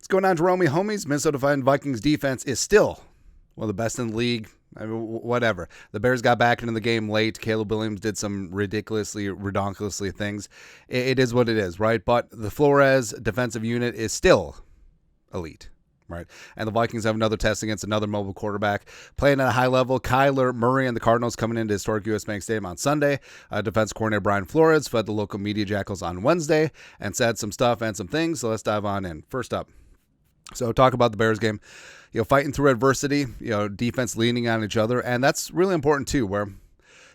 What's going on, JEROME homies? Minnesota Vikings defense is still one of the best in the league. I mean, whatever. The Bears got back into the game late. Caleb Williams did some redonkulously things. It is what it is, right? But the Flores defensive unit is still elite, right? And the Vikings have another test against another mobile quarterback playing at a high level. Kyler Murray and the Cardinals coming into historic U.S. Bank Stadium on Sunday. Defense coordinator Brian Flores fed the local media jackals on Wednesday and said some stuff and some things. So let's dive on in. First up, so talk about the Bears game. Fighting through adversity, defense leaning on each other. And that's really important too, where,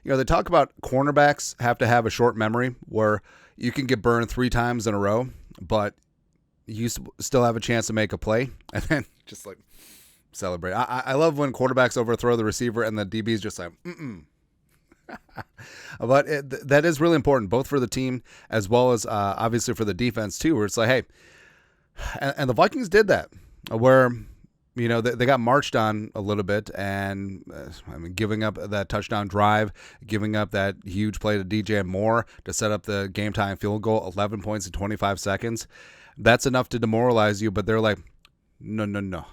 they talk about cornerbacks have to have a short memory where you can get burned 3 times in a row, but you still have a chance to make a play and then just like celebrate. I love when quarterbacks overthrow the receiver and the DB's just like, But that is really important, both for the team as well as obviously for the defense too, where it's like, hey, and the Vikings did that where, they got marched on a little bit and giving up that touchdown drive, giving up that huge play to DJ Moore to set up the game time field goal, 11 points in 25 seconds. That's enough to demoralize you, but they're like, no.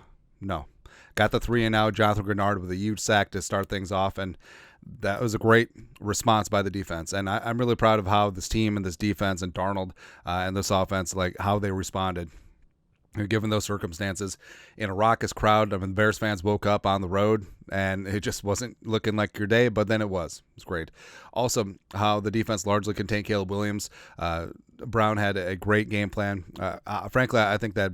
Got the 3 and out, Jonathan Grenard with a huge sack to start things off, and that was a great response by the defense. And I'm really proud of how this team and this defense and Darnold and this offense, like how they responded. Given those circumstances, in a raucous crowd, Bears fans woke up on the road, and it just wasn't looking like your day, but then it was. It was great. Also, how the defense largely contained Caleb Williams. Brown had a great game plan. Frankly, I think that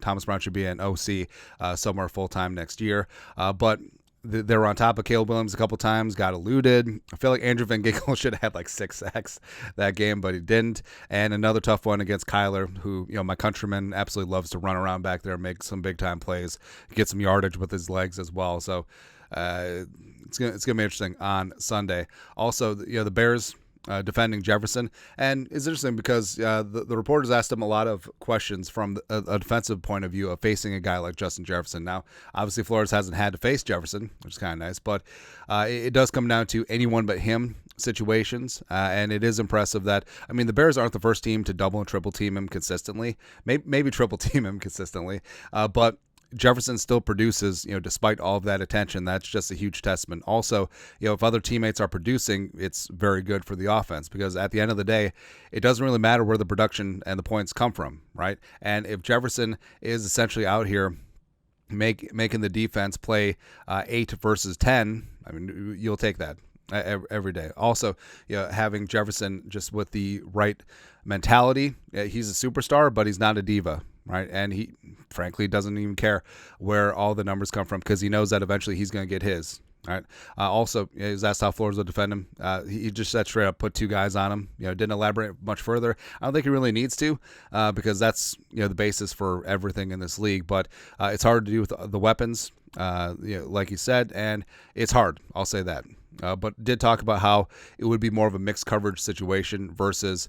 Thomas Brown should be an OC somewhere full-time next year. But they were on top of Caleb Williams a couple times, got eluded. I feel like Andrew Van Ginkel should have had like 6 sacks that game, but he didn't. And another tough one against Kyler, who, my countryman absolutely loves to run around back there, make some big-time plays, get some yardage with his legs as well. So it's gonna be interesting on Sunday. Also, the Bears defending Jefferson. And it's interesting because the reporters asked him a lot of questions from a defensive point of view of facing a guy like Justin Jefferson. Now, obviously, Flores hasn't had to face Jefferson, which is kind of nice, but it does come down to anyone but him situations, and it is impressive that, the Bears aren't the first team to double and triple team him consistently, maybe triple team him consistently, but Jefferson still produces, despite all of that attention. That's just a huge testament. Also, if other teammates are producing, it's very good for the offense, because at the end of the day, it doesn't really matter where the production and the points come from, right? And if Jefferson is essentially out here making the defense play 8 versus 10, you'll take that every day. Also, having Jefferson just with the right mentality, he's a superstar, but he's not a diva. Right, and he, frankly, doesn't even care where all the numbers come from, because he knows that eventually he's going to get his. Right. Also, he was asked how Flores would defend him. He just said straight up, put 2 guys on him. Didn't elaborate much further. I don't think he really needs to, because that's the basis for everything in this league. But it's hard to do with the weapons, like he said, and it's hard. I'll say that. But did talk about how it would be more of a mixed coverage situation versus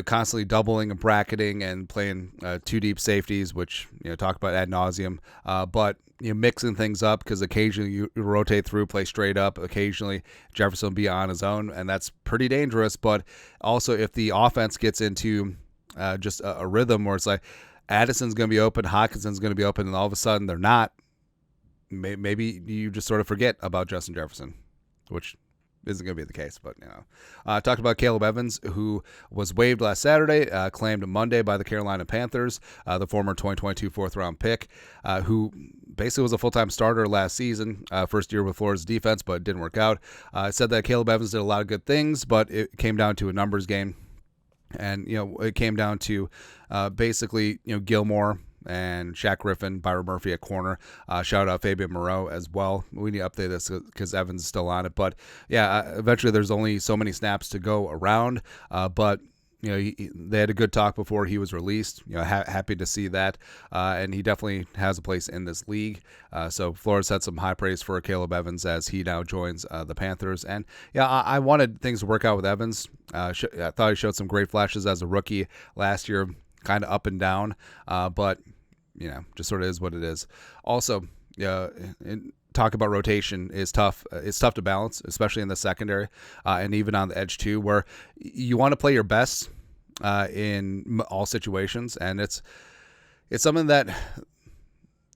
constantly doubling and bracketing and playing 2 deep safeties, which talk about ad nauseum. But mixing things up, because occasionally you rotate through, play straight up. Occasionally Jefferson will be on his own, and that's pretty dangerous. But also, if the offense gets into just a rhythm where it's like Addison's going to be open, Hawkinson's going to be open, and all of a sudden they're not, maybe you just sort of forget about Justin Jefferson, which isn't going to be the case, but talked about Caleb Evans, who was waived last Saturday, claimed Monday by the Carolina Panthers, the former 2022 4th-round pick, who basically was a full-time starter last season, first year with Florida's defense, but it didn't work out. Said that Caleb Evans did a lot of good things, but it came down to a numbers game, and it came down to basically Gilmore and Shaq Griffin, Byron Murphy at corner. Shout out Fabian Moreau as well. We need to update this because Evans is still on it. But yeah, eventually there's only so many snaps to go around. But they had a good talk before he was released. Happy to see that. And he definitely has a place in this league. So Flores had some high praise for Caleb Evans as he now joins the Panthers. And yeah, I wanted things to work out with Evans. I thought he showed some great flashes as a rookie last year, kind of up and down. But just sort of is what it is. Also, talk about rotation is tough. It's tough to balance, especially in the secondary and even on the edge too, where you want to play your best in all situations, and it's it's something that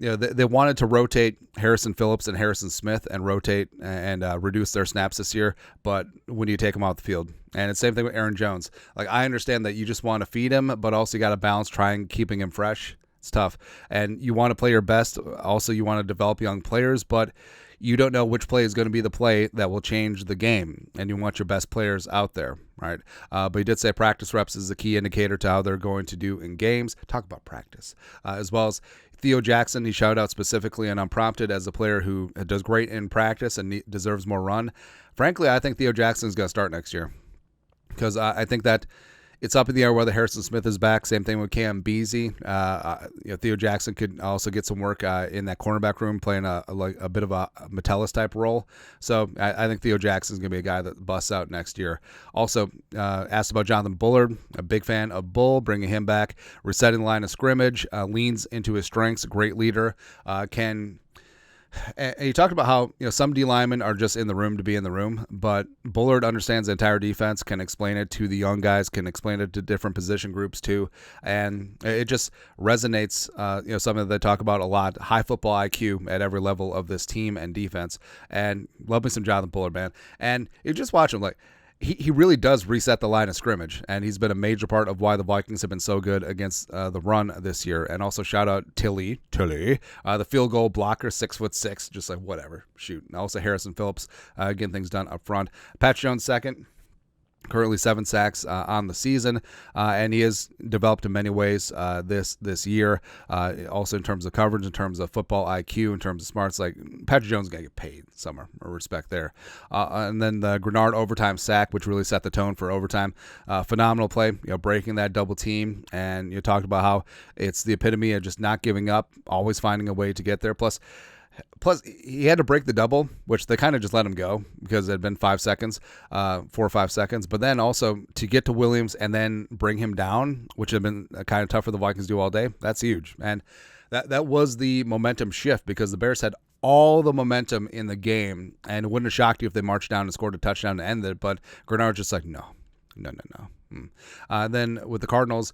they wanted to rotate Harrison Phillips and Harrison Smith and rotate and reduce their snaps this year, but when do you take them off the field? And it's the same thing with Aaron Jones. Like, I understand that you just want to feed him, but also you got to balance trying keeping him fresh. It's tough. And you want to play your best. Also, you want to develop young players, but you don't know which play is going to be the play that will change the game, and you want your best players out there, right? But he did say practice reps is a key indicator to how they're going to do in games. Talk about practice, as well as Theo Jackson. He shouted out specifically and unprompted as a player who does great in practice and deserves more run. Frankly, I think Theo Jackson is going to start next year because I think that it's up in the air whether Harrison Smith is back. Same thing with Cam Beasley. Theo Jackson could also get some work in that cornerback room, playing a bit of a Metellus type role. So I think Theo Jackson is going to be a guy that busts out next year. Also, asked about Jonathan Bullard. A big fan of Bull, bringing him back, resetting the line of scrimmage, leans into his strengths. Great leader. And you talked about how some D linemen are just in the room to be in the room, but Bullard understands the entire defense, can explain it to the young guys, can explain it to different position groups too, and it just resonates. Something that they talk about a lot: high football IQ at every level of this team and defense. And love me some Jonathan Bullard, man. And you just watch him, like, he really does reset the line of scrimmage, and he's been a major part of why the Vikings have been so good against the run this year. And also shout out Tilly, the field goal blocker, 6'6", just like whatever, shoot. And also Harrison Phillips, getting things done up front. Pat Jones second. Currently 7 sacks on the season, and he has developed in many ways this year. Also in terms of coverage, in terms of football IQ, in terms of smarts. Like, Patrick Jones is going to get paid somewhere, or respect there. And then the Grenard overtime sack, which really set the tone for overtime. Phenomenal play, breaking that double team. And you talked about how it's the epitome of just not giving up, always finding a way to get there. Plus, he had to break the double, which they kind of just let him go because it had been 5 seconds, 4 or 5 seconds. But then also to get to Williams and then bring him down, which had been kind of tough for the Vikings to do all day, that's huge. And that was the momentum shift because the Bears had all the momentum in the game, and it wouldn't have shocked you if they marched down and scored a touchdown to end it. But Grenard's just like, no. Then with the Cardinals,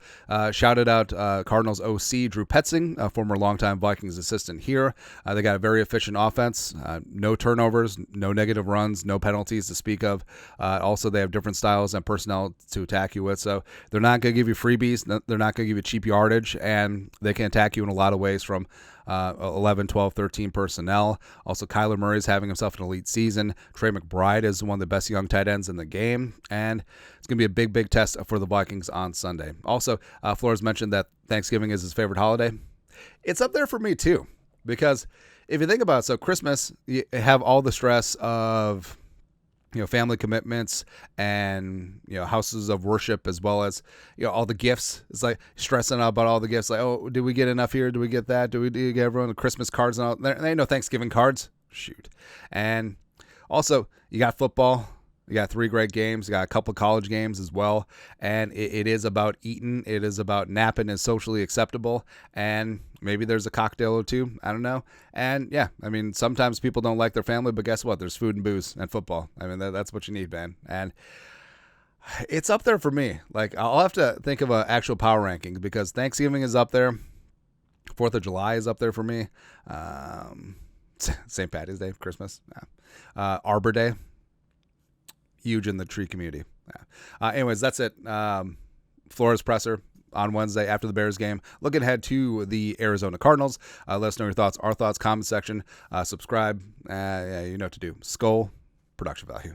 shouted out Cardinals OC Drew Petzing, a former longtime Vikings assistant here. They got a very efficient offense, no turnovers, no negative runs, no penalties to speak of. Also, they have different styles and personnel to attack you with, so they're not going to give you freebies. They're not going to give you cheap yardage, and they can attack you in a lot of ways from 11, 12, 13 personnel. Also, Kyler Murray is having himself an elite season. Trey McBride is one of the best young tight ends in the game, and it's going to be a big, big test for the Vikings on Sunday. Also, Flores mentioned that Thanksgiving is his favorite holiday. It's up there for me, too, because if you think about it, so Christmas, you have all the stress of family commitments and houses of worship, as well as all the gifts. It's like stressing out about all the gifts. Like, oh, did we get enough here? Do we get that? Do we get everyone the Christmas cards and all? There ain't no Thanksgiving cards. Shoot. And also, you got football. You got 3 great games. You got a couple of college games as well. And it is about eating. It is about napping is socially acceptable. And maybe there's a cocktail or two. I don't know. And yeah, I mean, sometimes people don't like their family, but guess what? There's food and booze and football. I mean, that's what you need, man. And it's up there for me. Like, I'll have to think of an actual power ranking because Thanksgiving is up there. 4th of July is up there for me. St. Patty's Day, Christmas. Arbor Day. Huge in the tree community. Anyways, that's it. Flores presser on Wednesday after the Bears game. Looking ahead to the Arizona Cardinals. Let us know your thoughts. Our thoughts, comment section. Subscribe. You know what to do. Skull, production value.